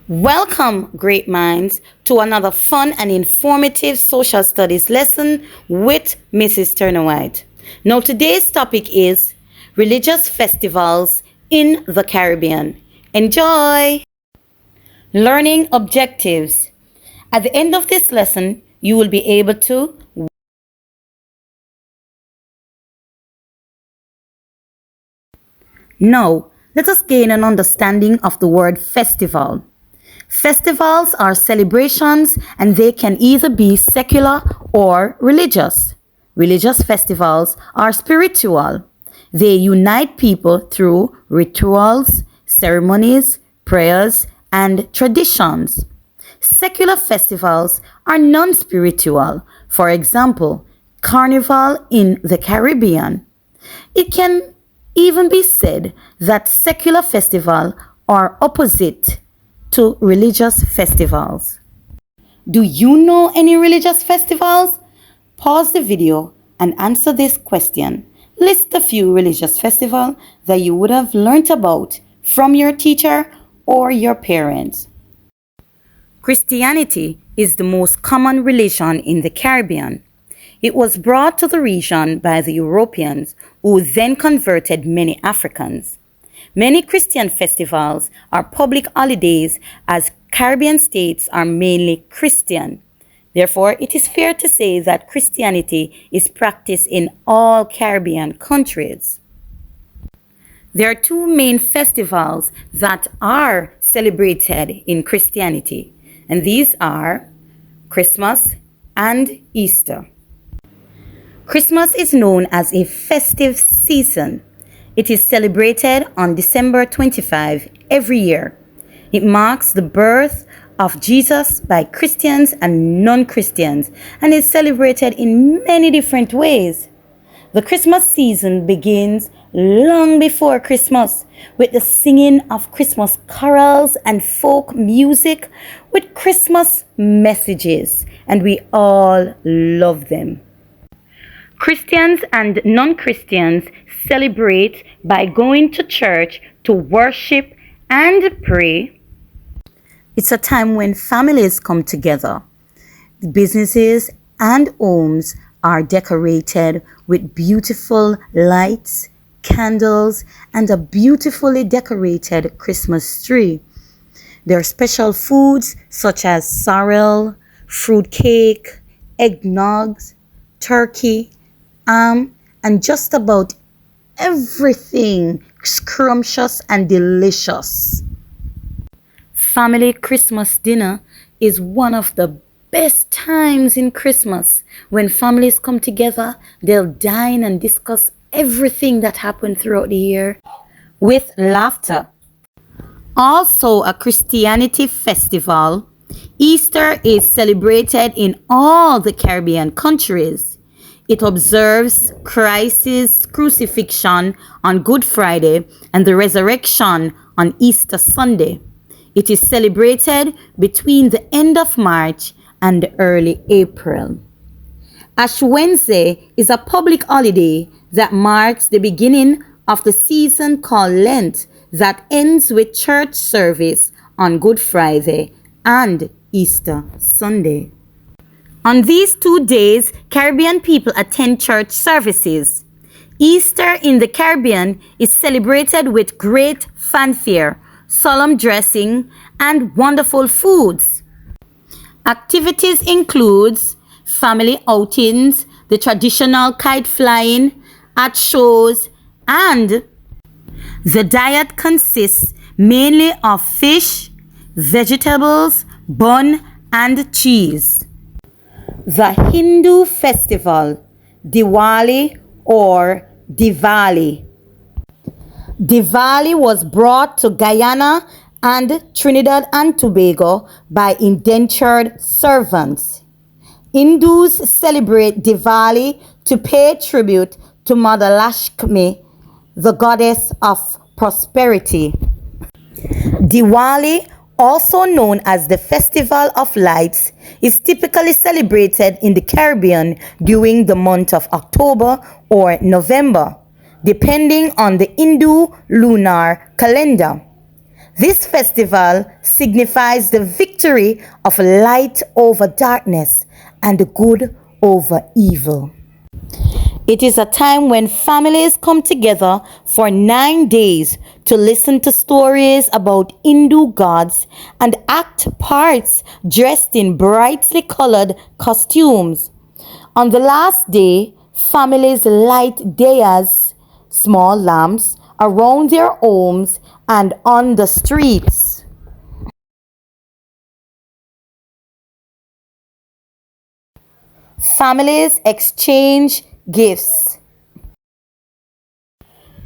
Welcome, great minds, to another fun and informative social studies lesson with Mrs. Turner-Whyte. Now, today's topic is religious festivals in the Caribbean. Enjoy! Learning objectives. At the end of this lesson, you will be able to Now, let us gain an understanding of the word festival. Festivals are celebrations and they can either be secular or religious. Religious festivals are spiritual. They unite people through rituals, ceremonies, prayers, and traditions. Secular festivals are non-spiritual. For example, Carnival in the Caribbean. It can even be said that secular festivals are opposite to religious festivals. Do you know any religious festivals? Pause the video and answer this question. List a few religious festivals that you would have learnt about from your teacher or your parents. Christianity is the most common religion in the Caribbean. It was brought to the region by the Europeans, who then converted many Africans. Many Christian festivals are public holidays as Caribbean states are mainly Christian. Therefore, it is fair to say that Christianity is practiced in all Caribbean countries. There are two main festivals that are celebrated in Christianity, and these are Christmas and Easter. Christmas is known as a festive season. It is celebrated on December 25 every year. It marks the birth of Jesus by Christians and non-Christians and is celebrated in many different ways. The Christmas season begins long before Christmas with the singing of Christmas carols and folk music with Christmas messages, and we all love them. Christians and non-Christians celebrate by going to church to worship and pray. It's a time when families come together. Businesses and homes are decorated with beautiful lights, candles, and a beautifully decorated Christmas tree. There are special foods such as sorrel, fruit cake, eggnogs, turkey, and just about everything scrumptious and delicious. Family Christmas dinner is one of the best times in Christmas. When families come together, they'll dine and discuss everything that happened throughout the year with laughter. Also a Christianity festival, Easter is celebrated in all the Caribbean countries. It observes Christ's crucifixion on Good Friday and the resurrection on Easter Sunday. It is celebrated between the end of March and early April. Ash Wednesday is a public holiday that marks the beginning of the season called Lent that ends with church service on Good Friday and Easter Sunday. On these 2 days, Caribbean people attend church services. Easter in the Caribbean is celebrated with great fanfare, solemn dressing, and wonderful foods. Activities include family outings, the traditional kite flying, art shows, and the diet consists mainly of fish, vegetables, bun, and cheese. The Hindu festival, Diwali or Diwali. Diwali was brought to Guyana and Trinidad and Tobago by indentured servants. Hindus celebrate Diwali to pay tribute to Mother Lakshmi, the goddess of prosperity. Diwali, also known as the Festival of Lights, is typically celebrated in the Caribbean during the month of October or November, depending on the Hindu lunar calendar. This festival signifies the victory of light over darkness and good over evil. It is a time when families come together for 9 days to listen to stories about Hindu gods and act parts dressed in brightly colored costumes. On the last day, families light diyas, small lamps, around their homes and on the streets. Families exchange gifts.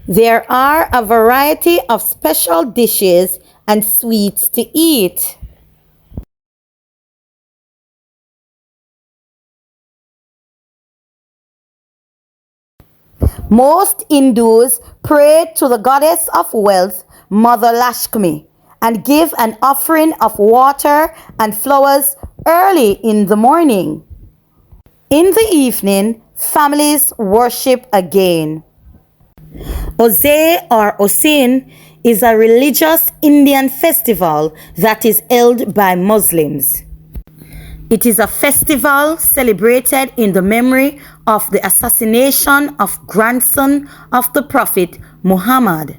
There are a variety of special dishes and sweets to eat. Most Hindus pray to the goddess of wealth, Mother Lakshmi, and give an offering of water and flowers early in the morning. In the evening, families worship again. Ose or Osin is a religious Indian festival that is held by Muslims. It is a festival celebrated in the memory of the assassination of grandson of the Prophet Muhammad.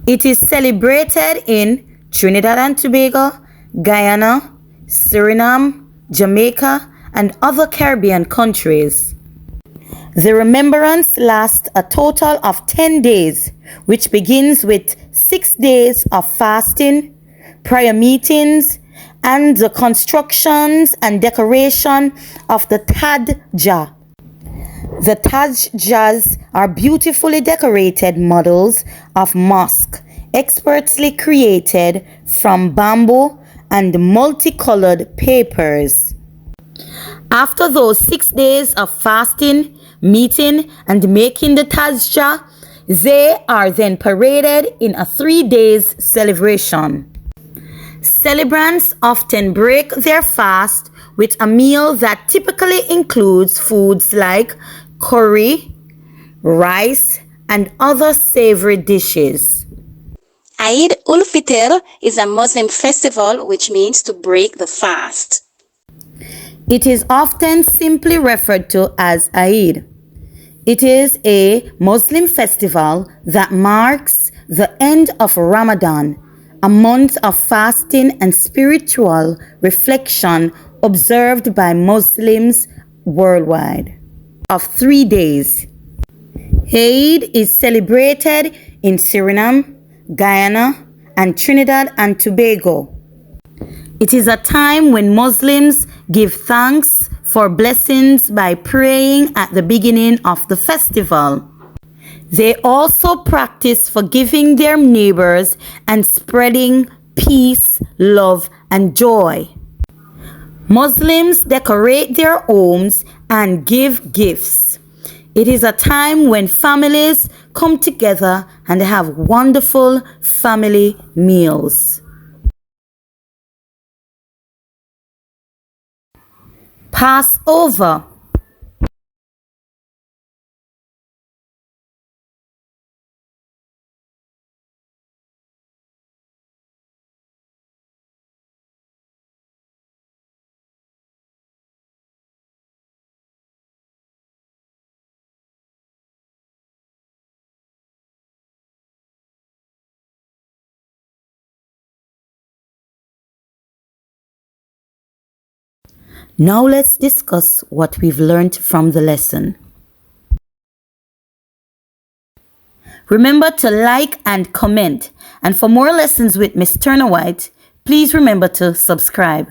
It is celebrated in Trinidad and Tobago, Guyana, Suriname, Jamaica, and other Caribbean countries. The remembrance lasts a total of 10 days, which begins with 6 days of fasting, prayer meetings, and the constructions and decoration of the Tadja. The Tadjas are beautifully decorated models of mosque, expertly created from bamboo and multicolored papers. After those 6 days of fasting, meeting, and making the Tadja, they are then paraded in a 3 days celebration. Celebrants often break their fast with a meal that typically includes foods like curry, rice, and other savory dishes. Eid ul-Fitr is a Muslim festival which means to break the fast. It is often simply referred to as Eid. It is a Muslim festival that marks the end of Ramadan, a month of fasting and spiritual reflection observed by Muslims worldwide, of 3 days. Eid is celebrated in Suriname, Guyana, and Trinidad and Tobago. It is a time when Muslims give thanks for blessings by praying at the beginning of the festival. They also practice forgiving their neighbors and spreading peace, love, and joy. Muslims decorate their homes and give gifts. It is a time when families come together and have wonderful family meals. Passover. Now let's discuss what we've learned from the lesson. Remember to like and comment. And for more lessons with Miss Turner-Whyte, please remember to subscribe.